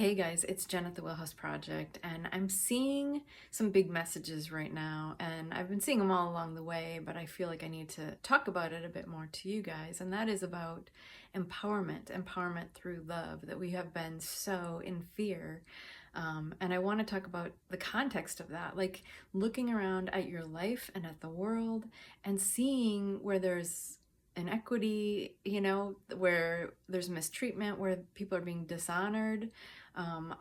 Hey guys, it's Jen at the Wheelhouse Project, and I'm seeing some big messages right now, and I've been seeing them all along the way, but I feel like I need to talk about it a bit more to you guys, and that is about empowerment through love, that we have been so in fear. And I want to talk about the context of that, like looking around at your life and at the world and seeing where there's inequity, where there's mistreatment, where people are being dishonored.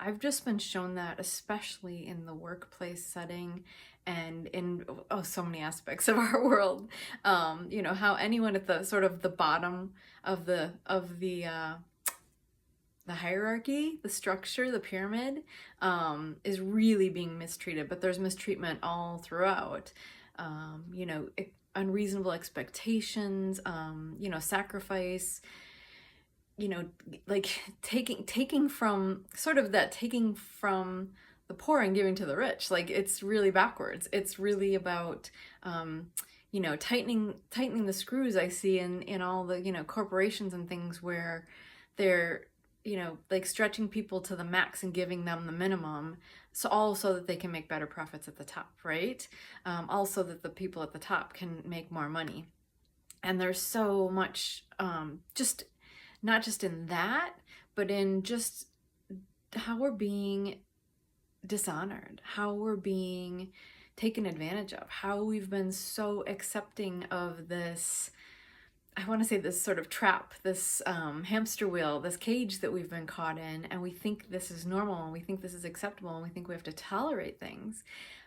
I've just been shown that, especially in the workplace setting and in so many aspects of our world. How anyone at the sort of the bottom of the hierarchy, the structure, the pyramid, is really being mistreated, but there's mistreatment all throughout. Unreasonable expectations, sacrifice, like taking from the poor and giving to the rich. Like, it's really backwards. It's really about tightening the screws. I see in all the corporations and things where they're like stretching people to the max and giving them the minimum, so that they can make better profits at the top, right? Also that the people at the top can make more money. And there's so much, just not just in that, but in just how we're being dishonored, how we're being taken advantage of, how we've been so accepting of this, I want to say, this sort of trap, this hamster wheel, this cage that we've been caught in, and we think this is normal, and we think this is acceptable, and we think we have to tolerate things.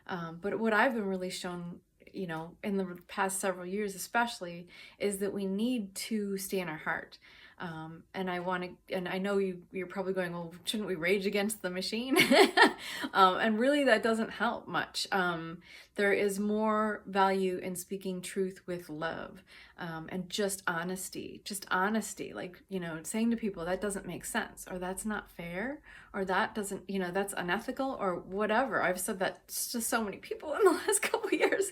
But what I've been really shown, in the past several years especially, is that we need to stay in our heart. And I know you're probably going, well, shouldn't we rage against the machine? And really that doesn't help much. There is more value in speaking truth with love, and just honesty, like, saying to people that doesn't make sense, or that's not fair, or that doesn't, that's unethical, or whatever. I've said that to so many people in the last couple of years.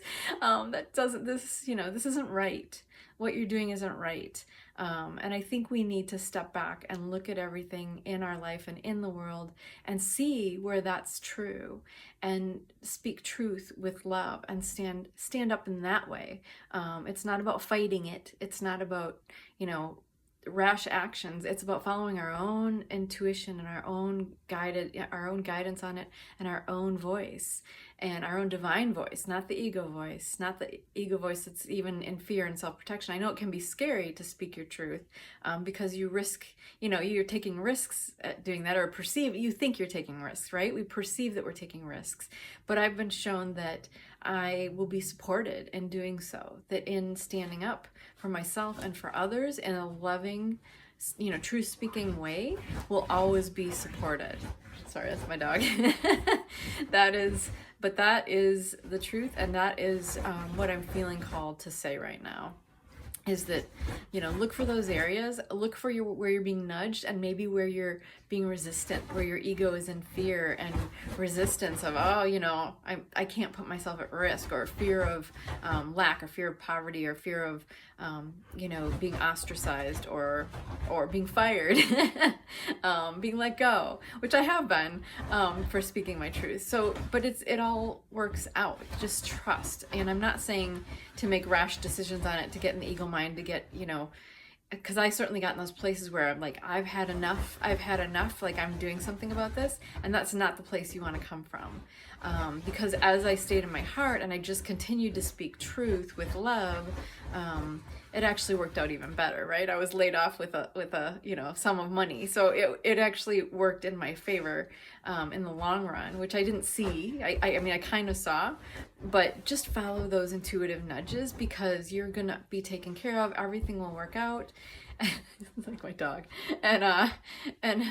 This isn't right. What you're doing isn't right. And I think we need to step back and look at everything in our life and in the world and see where that's true, and speak truth with love and stand up in that way. It's not about fighting it. It's not about, rash actions. It's about following our own intuition and our own guidance on it, and our own voice, and our own divine voice, not the ego voice, that's even in fear and self-protection. I know it can be scary to speak your truth, because you risk, you're taking risks at doing that, or you think you're taking risks, right? We perceive that we're taking risks, but I've been shown that I will be supported in doing so, that in standing up for myself and for others in a loving, truth-speaking way, will always be supported. Sorry, that's my dog. That is the truth, and that is what I'm feeling called to say right now. Is that, look for those areas, look for where you're being nudged, and maybe where you're being resistant, where your ego is in fear and resistance of, I can't put myself at risk, or fear of lack, or fear of poverty, or fear of, being ostracized, or being fired, being let go, which I have been, for speaking my truth. So, but it all works out. Just trust. And I'm not saying to make rash decisions on it, to get in the ego mind, to get, because I certainly got in those places where I'm like, I've had enough, like, I'm doing something about this, and that's not the place you want to come from. Because as I stayed in my heart and I just continued to speak truth with love, it actually worked out even better, right? I was laid off with a sum of money, so it actually worked in my favor, in the long run, which I didn't see. I kind of saw, but just follow those intuitive nudges, because you're gonna be taken care of. Everything will work out. Like my dog, and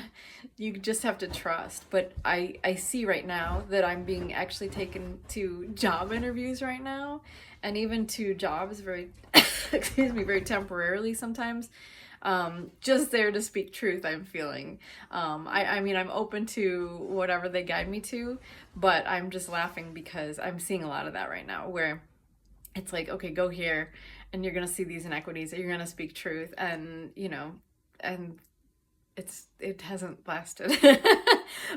you just have to trust. But I see right now that I'm being actually taken to job interviews right now, and even to jobs very very temporarily sometimes, just there to speak truth. I'm feeling, I'm open to whatever they guide me to, but I'm just laughing because I'm seeing a lot of that right now, where it's like, okay, go here, and you're gonna see these inequities, and you're gonna speak truth, and and it hasn't lasted.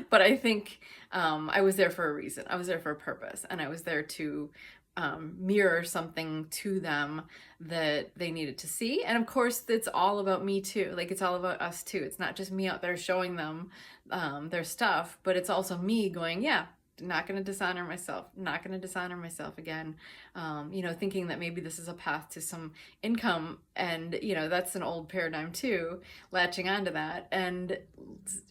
But I think I was there for a reason. I was there for a purpose, and I was there to mirror something to them that they needed to see. And of course, it's all about me too. Like, it's all about us too. It's not just me out there showing them their stuff, but it's also me going, yeah, not going to dishonor myself, not going to dishonor myself again. You know, thinking that maybe this is a path to some income, and, you know, that's an old paradigm too, latching onto that, and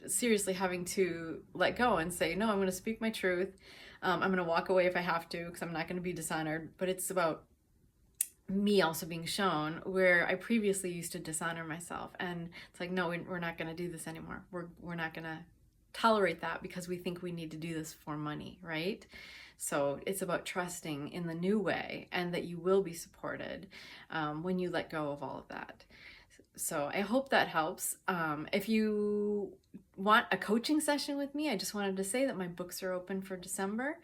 seriously having to let go and say, no, I'm going to speak my truth. I'm going to walk away if I have to, because I'm not going to be dishonored. But it's about me also being shown where I previously used to dishonor myself. And it's like, no, we're not going to do this anymore. We're not going to tolerate that because we think we need to do this for money, right? So it's about trusting in the new way, and that you will be supported when you let go of all of that. So I hope that helps. If you want a coaching session with me, I just wanted to say that my books are open for December,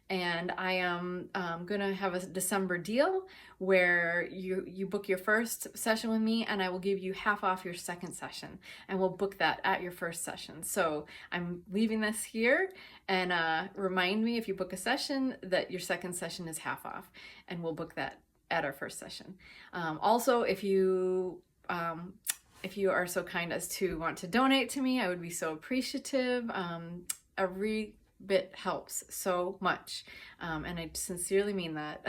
and I am going to have a December deal where you book your first session with me, and I will give you half off your second session, and we'll book that at your first session. So I'm leaving this here, and remind me if you book a session that your second session is half off, and we'll book that at our first session. Also, if you are so kind as to want to donate to me, I would be so appreciative. Every bit helps so much, and I sincerely mean that.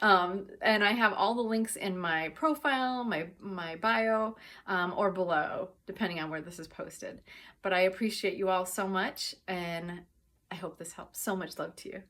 And I have all the links in my profile, my bio, or below, depending on where this is posted. But I appreciate you all so much, and I hope this helps. So much love to you.